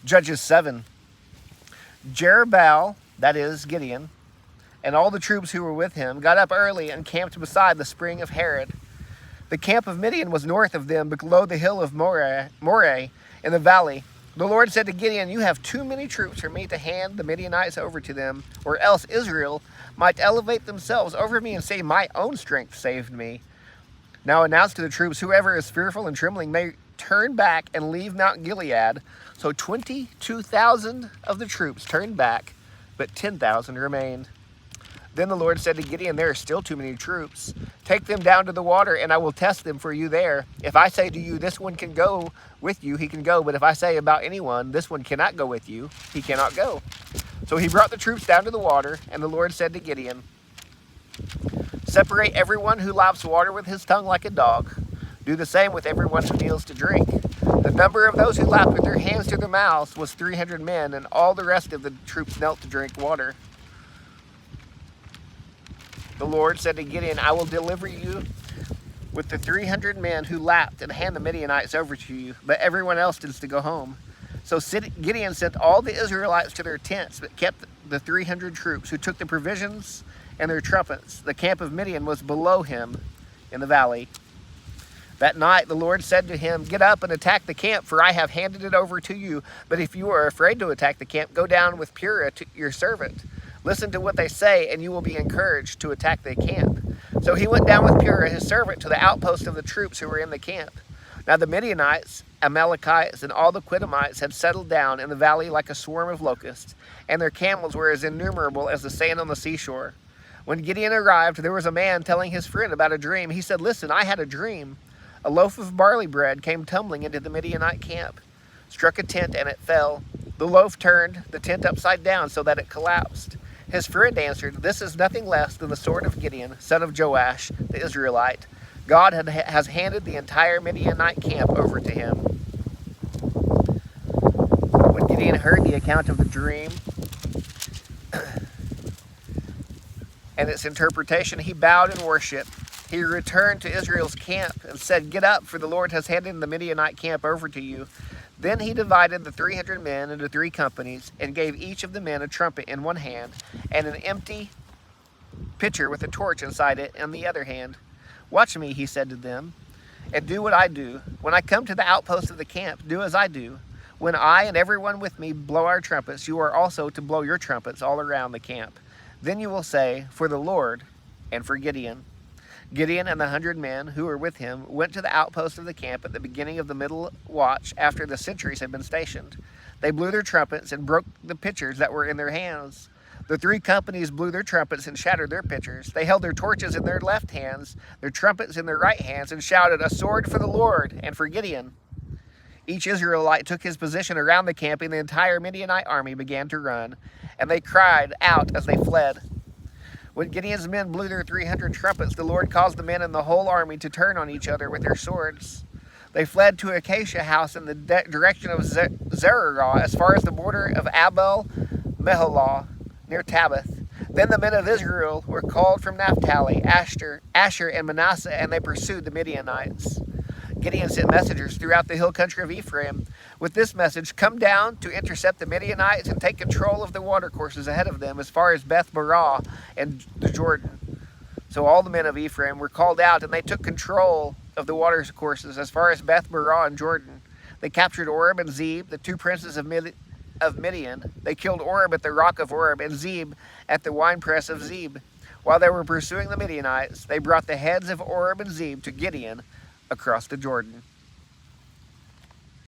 Judges 7. Jerubbaal, that is Gideon, and all the troops who were with him got up early and camped beside the spring of Harod. The camp of Midian was north of them, below the hill of Moreh in the valley. The Lord said to Gideon, "You have too many troops for me to hand the Midianites over to them, or else Israel might elevate themselves over me and say, 'My own strength saved me.' Now announce to the troops, whoever is fearful and trembling may turn back and leave Mount Gilead." So 22,000 of the troops turned back, but 10,000 remained. Then the Lord said to Gideon, "There are still too many troops. Take them down to the water, and I will test them for you there. If I say to you, 'This one can go with you,' he can go. But if I say about anyone, 'This one cannot go with you,' he cannot go." So he brought the troops down to the water, and the Lord said to Gideon, "Separate everyone who laps water with his tongue like a dog. Do the same with everyone who kneels to drink." The number of those who lapped with their hands to their mouths was 300 men, and all the rest of the troops knelt to drink water. The Lord said to Gideon, "I will deliver you with the 300 men who lapped and hand the Midianites over to you, but everyone else is to go home." So Gideon sent all the Israelites to their tents, but kept the 300 troops who took the provisions and their trumpets. The camp of Midian was below him in the valley. That night the Lord said to him, "Get up and attack the camp, for I have handed it over to you. But if you are afraid to attack the camp, go down with Purah, your servant. Listen to what they say, and you will be encouraged to attack the camp." So he went down with Purah, his servant, to the outpost of the troops who were in the camp. Now the Midianites, Amalekites, and all the Qidamites had settled down in the valley like a swarm of locusts, and their camels were as innumerable as the sand on the seashore. When Gideon arrived, there was a man telling his friend about a dream. He said, "Listen, I had a dream. A loaf of barley bread came tumbling into the Midianite camp, struck a tent, and it fell. The loaf turned the tent upside down so that it collapsed." His friend answered, "This is nothing less than the sword of Gideon, son of Joash, the Israelite. God has handed the entire Midianite camp over to him." When Gideon heard the account of the dream and its interpretation, he bowed in worship. He returned to Israel's camp and said, "Get up, for the Lord has handed the Midianite camp over to you." Then he divided the 300 men into 3 companies and gave each of the men a trumpet in one hand and an empty pitcher with a torch inside it in the other hand. "Watch me," he said to them, "and do what I do. When I come to the outpost of the camp, do as I do. When I and everyone with me blow our trumpets, you are also to blow your trumpets all around the camp. Then you will say, 'For the Lord and for Gideon.'" Gideon and the 100 men who were with him went to the outpost of the camp at the beginning of the middle watch after the sentries had been stationed. They blew their trumpets and broke the pitchers that were in their hands. The 3 companies blew their trumpets and shattered their pitchers. They held their torches in their left hands, their trumpets in their right hands, and shouted, "A sword for the Lord and for Gideon." Each Israelite took his position around the camp, and the entire Midianite army began to run, and they cried out as they fled. When Gideon's men blew their 300 trumpets, the Lord caused the men in the whole army to turn on each other with their swords. They fled to Acacia House in the direction of Zerah, as far as the border of Abel Meholah, near Tabbath. Then the men of Israel were called from Naphtali, Asher, and Manasseh, and they pursued the Midianites. Gideon sent messengers throughout the hill country of Ephraim with this message: "Come down to intercept the Midianites and take control of the watercourses ahead of them as far as Beth Barah and the Jordan." So all the men of Ephraim were called out, and they took control of the watercourses as far as Beth Barah and Jordan. They captured Oreb and Zeb, the 2 princes of Midian. They killed Oreb at the rock of Oreb and Zeb at the winepress of Zeb. While they were pursuing the Midianites, they brought the heads of Oreb and Zeb to Gideon across the Jordan.